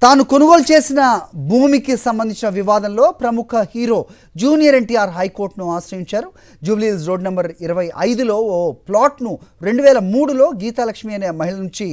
తాను కొనుగోలు చేసిన భూమికి సంబంధించిన వివాదంలో ప్రముఖ హీరో జూనియర్ ఎన్టీఆర్ హైకోర్టును ఆశ్రయించారు. జూబ్లీహిల్స్ రోడ్ నంబర్ 25లో ఓ ప్లాట్ను 2003లో గీతాలక్ష్మి అనే మహిళ నుంచి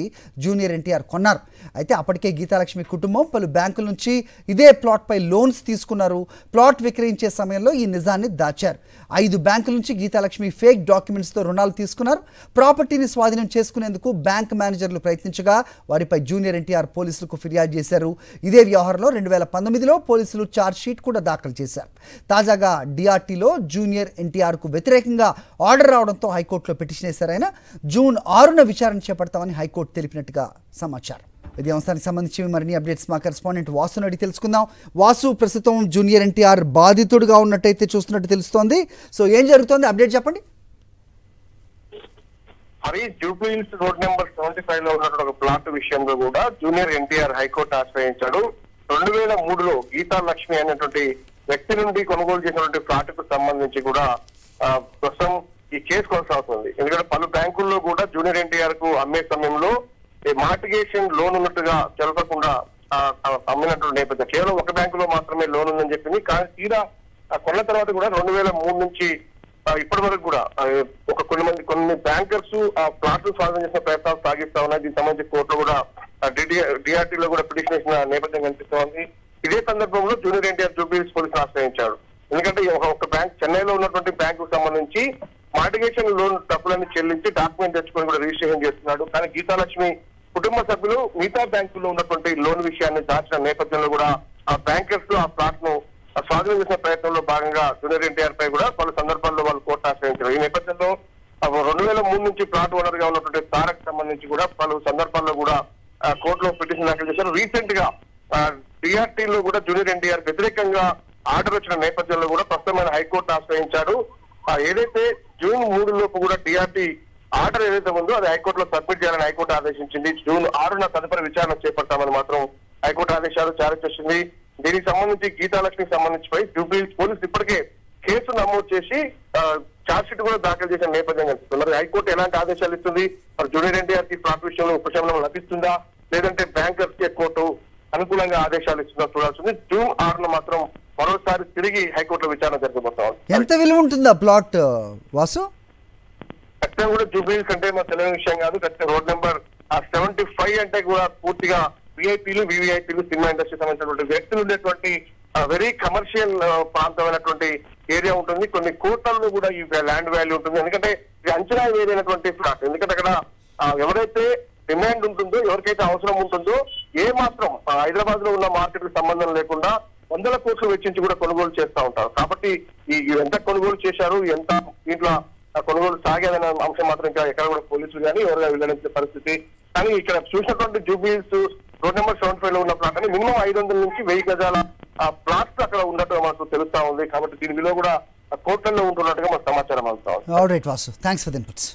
జూనియర్ ఎన్టీఆర్ కొన్నారు. అయితే అప్పటికే గీతాలక్ష్మి కుటుంబం పలు బ్యాంకుల నుంచి ఇదే ప్లాట్పై లోన్స్ తీసుకున్నారు. ప్లాట్ విక్రయించే సమయంలో ఈ నిజాన్ని దాచారు. 5 బ్యాంకుల నుంచి గీతాలక్ష్మి ఫేక్ డాక్యుమెంట్స్తో రుణాలు తీసుకున్నారు. ప్రాపర్టీని స్వాధీనం చేసుకునేందుకు బ్యాంక్ మేనేజర్లు ప్రయత్నించగా వారిపై జూనియర్ ఎన్టీఆర్ పోలీసులకు ఫిర్యాదు చేశారు. ఇదే వ్యవహారంలో 2019లో పోలీసులు ఛార్జ్ షీట్ కూడా దాఖలు చేశారు. తాజాగా డిఆర్టీలో జూనియర్ ఎన్టీఆర్కు వ్యతిరేకంగా ఆర్డర్ రావడంతో హైకోర్టులో పిటిషన్ వేశారు. ఆయన జూన్ 6న విచారణ చేపడతామని హైకోర్టు తెలిపినట్టుగా సమాచారం. ఇది అంశానికి సంబంధించి మరిన్ని అప్డేట్స్ మా కరెస్పాండెంట్ వాసును అడిగి తెలుసుకుందాం. వాసు, ప్రస్తుతం జూనియర్ ఎన్టీఆర్ బాధితుడిగా ఉన్నట్టయితే చూస్తున్నట్టు తెలుస్తోంది. సో ఏం జరుగుతోంది, అప్డేట్ చెప్పండి. మరి జూబ్లీహిల్స్ రోడ్ నెంబర్ 75 లో ఉన్నటువంటి ఒక ప్లాట్ విషయంలో కూడా జూనియర్ ఎన్టీఆర్ హైకోర్టు ఆశ్రయించాడు. 2003లో గీతాలక్ష్మి అనేటువంటి వ్యక్తి నుండి కొనుగోలు చేసినటువంటి ప్లాట్ కు సంబంధించి కూడా ప్రస్తుతం ఈ కేసు కొనసాగుతుంది. ఎందుకంటే పలు బ్యాంకుల్లో కూడా జూనియర్ ఎన్టీఆర్ కు అమ్మే సమయంలో మార్టిగేషన్ లోన్ ఉన్నట్టుగా తెలపకుండా అమ్మినటువంటి నేపథ్యం. కేవలం ఒక బ్యాంకులో మాత్రమే లోన్ ఉందని చెప్పింది. కానీ తీరా కొన్న తర్వాత కూడా 2003 నుంచి ఇప్పటి వరకు కూడా కొన్ని బ్యాంకర్స్ ఆ ప్లాట్ స్వాధీనం చేసిన ప్రయత్నాలు సాగిస్తా ఉన్నాయి. దీనికి సంబంధించి కోర్టులో కూడా డిఆర్టీలో కూడా పిటిషన్ వేసిన నేపథ్యం కనిపిస్తోంది. ఇదే సందర్భంలో జూనియర్ ఎన్టీఆర్ జూబ్లీహిల్స్ పోలీసులు ఆశ్రయించాడు. ఎందుకంటే ఒక బ్యాంక్ చెన్నైలో ఉన్నటువంటి బ్యాంకు సంబంధించి మార్టిగేషన్ లోన్ డబ్బులన్నీ చెల్లించి డాక్యుమెంట్ తెచ్చుకొని కూడా రిజిస్ట్రేషన్ చేస్తున్నాడు. కానీ గీతాలక్ష్మి కుటుంబ సభ్యులు మిగతా బ్యాంకుల్లో ఉన్నటువంటి లోన్ విషయాన్ని దాచిన నేపథ్యంలో కూడా ఆ బ్యాంకర్స్ ఆ ప్లాట్ ను స్వాధీనం చేసిన ప్రయత్నంలో భాగంగా జూనియర్ ఎన్టీఆర్ పై కూడా పలు సందర్భాల్లో వాళ్ళు కోర్టు ఆశ్రయించారు. ఈ నేపథ్యంలో 2003 నుంచి ప్లాట్ ఓనర్ గా ఉన్నటువంటి తారక్ సంబంధించి కూడా పలు సందర్భాల్లో కూడా కోర్టులో పిటిషన్ దాఖలు చేశారు. రీసెంట్ గా డిఆర్టీలో కూడా జూనియర్ ఎన్టీఆర్ వ్యతిరేకంగా ఆర్డర్ వచ్చిన నేపథ్యంలో కూడా ప్రస్తుతమైన హైకోర్టు ఆశ్రయించారు. ఏదైతే జూన్ 3 లోపు కూడా డిఆర్టీ ఆర్డర్ ఏదైతే ఉందో అది హైకోర్టులో సబ్మిట్ చేయాలని హైకోర్టు ఆదేశించింది. జూన్ 6న తదుపరి విచారణ చేపడతామని మాత్రం హైకోర్టు ఆదేశాలు జారీ చేసింది. దీనికి సంబంధించి గీతాలక్ష్మికి సంబంధించి జూబ్లీహిల్స్ పోలీసులు ఇప్పటికే కేసు నమోదు చేసి ఛార్జ్ షీట్ కూడా దాఖలు చేసిన నేపథ్యం కనిపిస్తుంది. మరి హైకోర్టు ఎలాంటి ఆదేశాలు ఇస్తుంది, మరి జూనియర్ ఎన్టీఆర్ కి ప్లాట్ విషయంలో ఉపశమనం లభిస్తుందా, లేదంటే బ్యాంకర్స్ కి కోర్టు అనుకూలంగా ఆదేశాలు ఇస్తుందా చూడాల్సింది. జూన్ 6న మాత్రం మరోసారి తిరిగి హైకోర్టులో విచారణ జరగబోతాం. ఎంత విలువ ఉంటుందా ప్లాట్ వాసు? ఖచ్చితంగా కూడా జూబ్లీహిల్స్ అంటే మా తెలియని విషయం కాదు. ఖచ్చితంగా రోడ్ నెంబర్ 75 అంటే కూడా పూర్తిగా విఐపీలు వివిఐపీలు సినిమా ఇండస్ట్రీ సంబంధించినటువంటి వ్యక్తులు ఉండేటువంటి వెరీ కమర్షియల్ ప్రాంతమైనటువంటి ఏరియా ఉంటుంది. కొన్ని కోట్లలో కూడా ఈ ల్యాండ్ వాల్యూ ఉంటుంది. ఎందుకంటే ఇది అంచనా వేరైనటువంటి ప్లాట్. ఎందుకంటే అక్కడ ఎవరైతే డిమాండ్ ఉంటుందో, ఎవరికైతే అవసరం ఉంటుందో, ఏ మాత్రం హైదరాబాద్ లో ఉన్న మార్కెట్ కు సంబంధం లేకుండా 100 కోట్లు వెచ్చించి కూడా కొనుగోలు చేస్తూ ఉంటారు. కాబట్టి ఎంత కొనుగోలు చేశారు, ఎంత దీంట్లో కొనుగోలు సాగేదనే అంశం మాత్రం ఇంకా ఎక్కడ కూడా పోలీసులు కానీ ఎవరుగా వెల్లడించే పరిస్థితి. కానీ ఇక్కడ చూసినటువంటి జూబ్లీహిల్స్ రోడ్ నెంబర్ 75 లో ఉన్న ప్లాట్ అని మినిమం 500 నుంచి 1000 గజాల ప్లాట్స్ అక్కడ ఉన్నట్టుగా మనకు తెలుస్తా ఉంది. కాబట్టి దీని విలువ కూడా కోట్లలో ఉంటున్నట్టుగా మనకు సమాచారం అందుతా ఉంది. All right Vasu, thanks for the inputs.